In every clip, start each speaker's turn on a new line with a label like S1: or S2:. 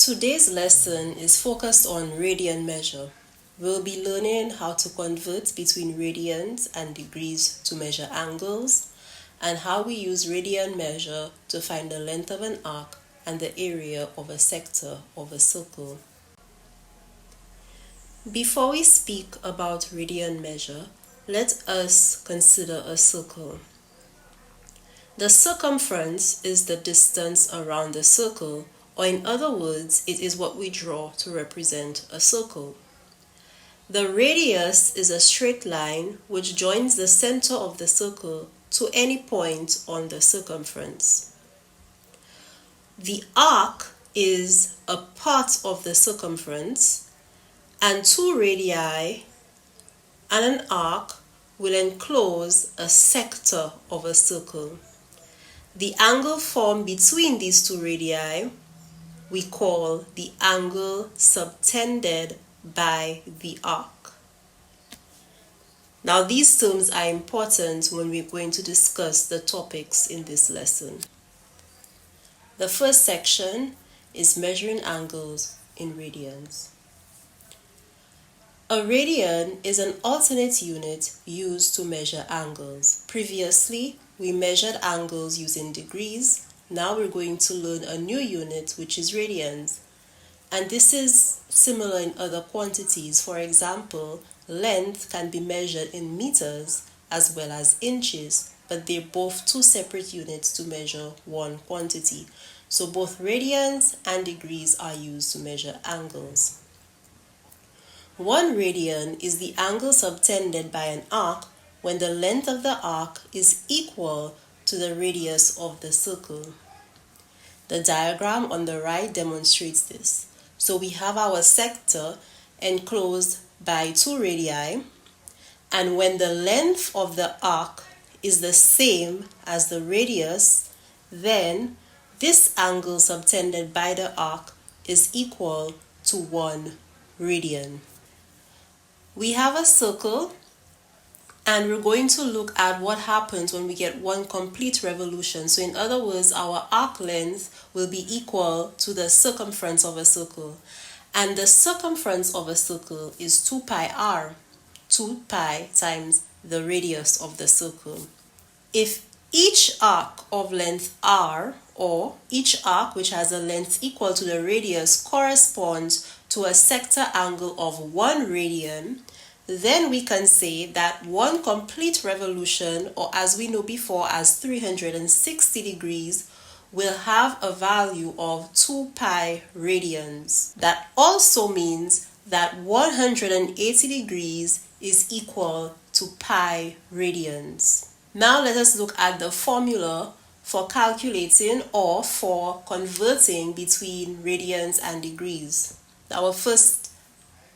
S1: Today's lesson is focused on radian measure. We'll be learning how to convert between radians and degrees to measure angles, and how we use radian measure to find the length of an arc and the area of a sector of a circle. Before we speak about radian measure, let us consider a circle. The circumference is the distance around the circle, or in other words, it is what we draw to represent a circle. The radius is a straight line which joins the center of the circle to any point on the circumference. The arc is a part of the circumference, and two radii and an arc will enclose a sector of a circle. The angle formed between these two radii we call the angle subtended by the arc. Now these terms are important when we're going to discuss the topics in this lesson. The first section is measuring angles in radians. A radian is an alternate unit used to measure angles. Previously, we measured angles using degrees. Now we're going to learn a new unit, which is radians. And this is similar in other quantities. For example, length can be measured in meters as well as inches, but they're both two separate units to measure one quantity. So both radians and degrees are used to measure angles. 1 radian is the angle subtended by an arc when the length of the arc is equal to the radius of the circle. The diagram on the right demonstrates this. So we have our sector enclosed by 2 radii, and when the length of the arc is the same as the radius, then this angle subtended by the arc is equal to 1 radian. We have a circle, and we're going to look at what happens when we get one complete revolution. So in other words, our arc length will be equal to the circumference of a circle. And the circumference of a circle is 2 pi r, 2 pi times the radius of the circle. If each arc of length r, or each arc which has a length equal to the radius, corresponds to a sector angle of 1 radian, then we can say that one complete revolution, or as we know before as 360 degrees, will have a value of 2 pi radians. That also means that 180 degrees is equal to pi radians. Now let us look at the formula for calculating or for converting between radians and degrees. Our first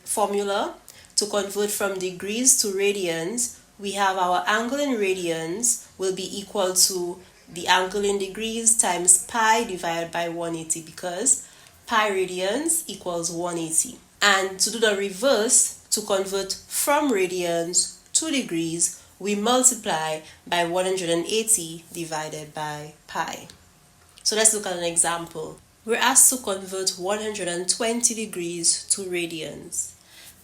S1: formula to convert from degrees to radians, we have our angle in radians will be equal to the angle in degrees times pi divided by 180, because pi radians equals 180. And to do the reverse, to convert from radians to degrees, we multiply by 180 divided by pi. So let's look at an example. We're asked to convert 120 degrees to radians.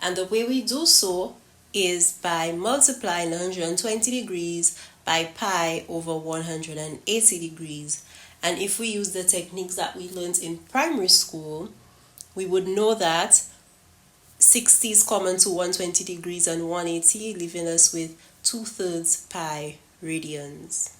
S1: And the way we do so is by multiplying 120 degrees by pi over 180 degrees. And if we use the techniques that we learned in primary school, we would know that 60 is common to 120 degrees and 180, leaving us with 2/3 pi radians.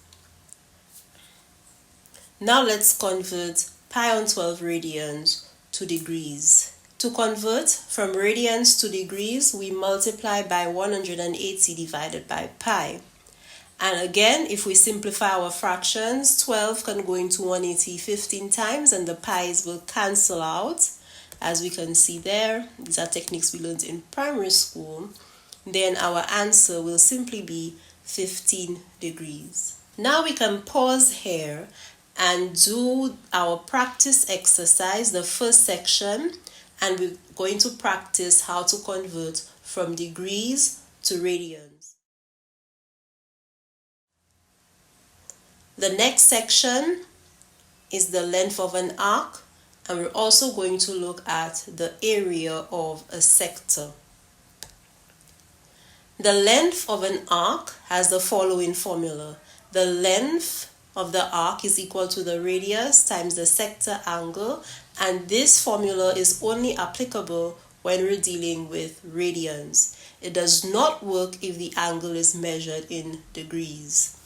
S1: Now let's convert pi on 12 radians to degrees. To convert from radians to degrees, we multiply by 180 divided by pi. And again, if we simplify our fractions, 12 can go into 180 15 times and the pi's will cancel out. As we can see there, these are techniques we learned in primary school. Then our answer will simply be 15 degrees. Now we can pause here and do our practice exercise, the first section, and we're going to practice how to convert from degrees to radians. The next section is the length of an arc, And we're also going to look at the area of a sector. The length of an arc has the following formula. The length of the arc is equal to the radius times the sector angle, and this formula is only applicable when we're dealing with radians. It does not work if the angle is measured in degrees.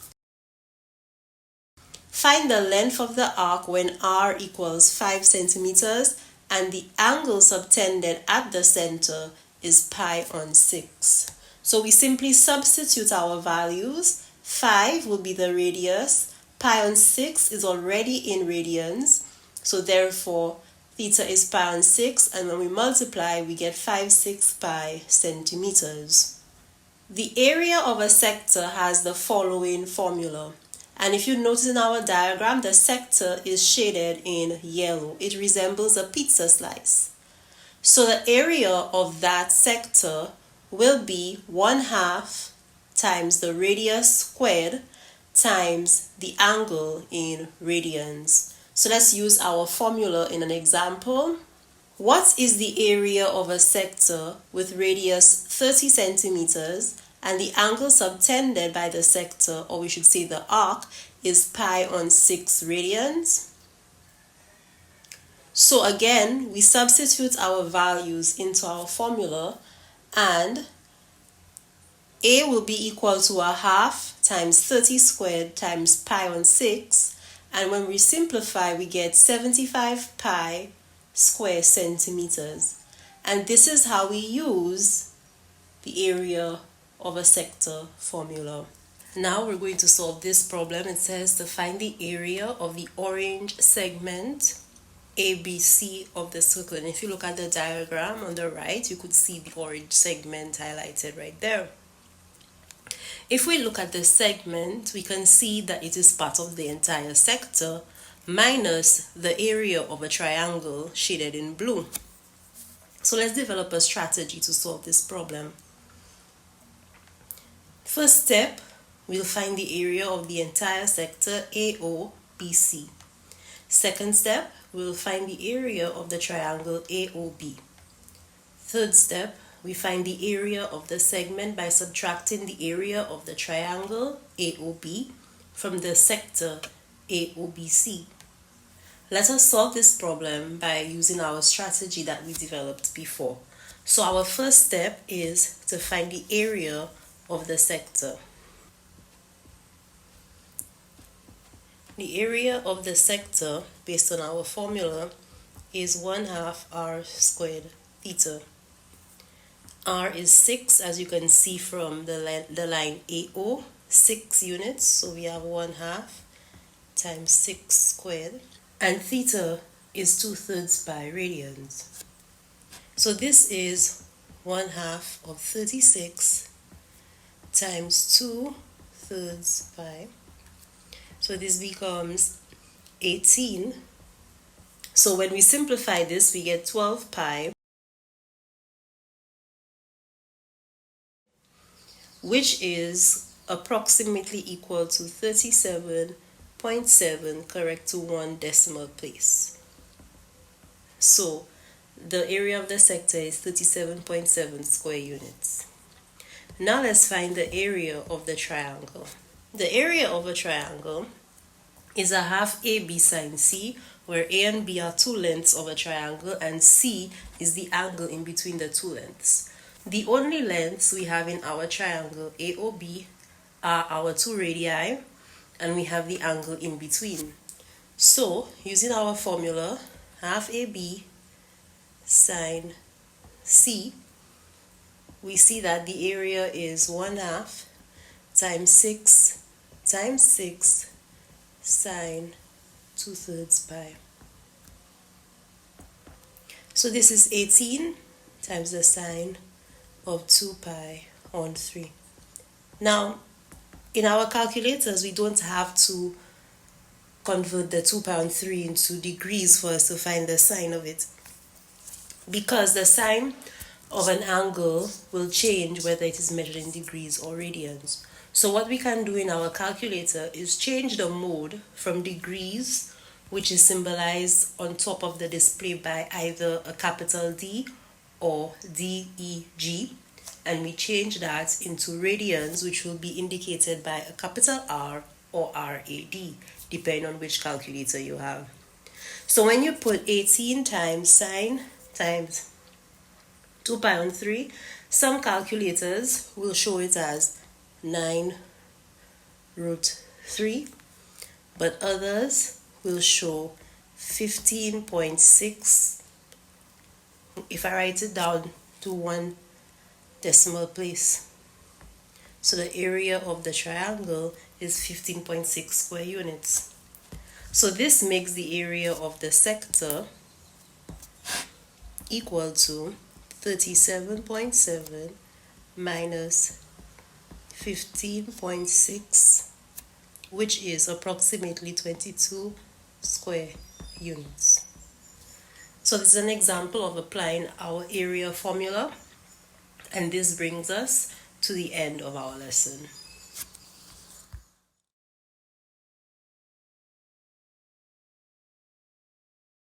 S1: Find the length of the arc when r equals 5 centimeters and the angle subtended at the center is pi on 6. So we simply substitute our values. 5 will be the radius, pi on 6 is already in radians, so therefore theta is pi on 6, and when we multiply we get 5/6 pi centimeters. The area of a sector has the following formula. And if you notice in our diagram, the sector is shaded in yellow. It resembles a pizza slice. So the area of that sector will be 1/2 times the radius squared times the angle in radians. So let's use our formula in an example. What is the area of a sector with radius 30 centimeters and the angle subtended by the sector, or we should say the arc, is pi on 6 radians? So again, we substitute our values into our formula, and A will be equal to 1/2 times 30 squared times pi on 6, and when we simplify we get 75 pi square centimeters. And this is how we use the area of a sector formula. Now we're going to solve this problem. It says to find the area of the orange segment ABC of the circle. And if you look at the diagram on the right, you could see the orange segment highlighted right there. If we look at the segment, we can see that it is part of the entire sector minus the area of a triangle shaded in blue. So let's develop a strategy to solve this problem. First step, we'll find the area of the entire sector AOBC. Second step, we'll find the area of the triangle AOB. Third step, we find the area of the segment by subtracting the area of the triangle AOB from the sector AOBC. Let us solve this problem by using our strategy that we developed before. So our first step is to find the area of the sector. The area of the sector, based on our formula, is 1/2 r squared theta. R is 6, as you can see from the line AO, 6 units, so we have 1/2 times 6 squared, and theta is 2/3 pi radians. So this is 1/2 of 36 times 2/3 pi. So this becomes 18. So when we simplify this, we get 12 pi, which is approximately equal to 37.7, correct to 1 decimal place. So the area of the sector is 37.7 square units. Now let's find the area of the triangle. The area of a triangle is 1/2 AB sine C, where A and B are two lengths of a triangle and C is the angle in between the two lengths. The only lengths we have in our triangle AOB are our two radii, and we have the angle in between. So using our formula, 1/2 AB sine C, we see that the area is 1/2 times 6 times 6 sine 2/3 pi. So this is 18 times the sine of 2 pi on 3. Now, in our calculators, we don't have to convert the 2 pi on 3 into degrees for us to find the sine of it, because the sine of an angle will change whether it is measured in degrees or radians. So what we can do in our calculator is change the mode from degrees, which is symbolized on top of the display by either a capital D or DEG, and we change that into radians, which will be indicated by a capital R or RAD, depending on which calculator you have. So when you put 18 times sine times 2 pi on 3, some calculators will show it as 9 root 3, but others will show 15.6 if I write it down to one decimal place. So the area of the triangle is 15.6 square units. So this makes the area of the sector equal to 37.7 minus 15.6, which is approximately 22 square units. So this is an example of applying our area formula, and this brings us to the end of our lesson.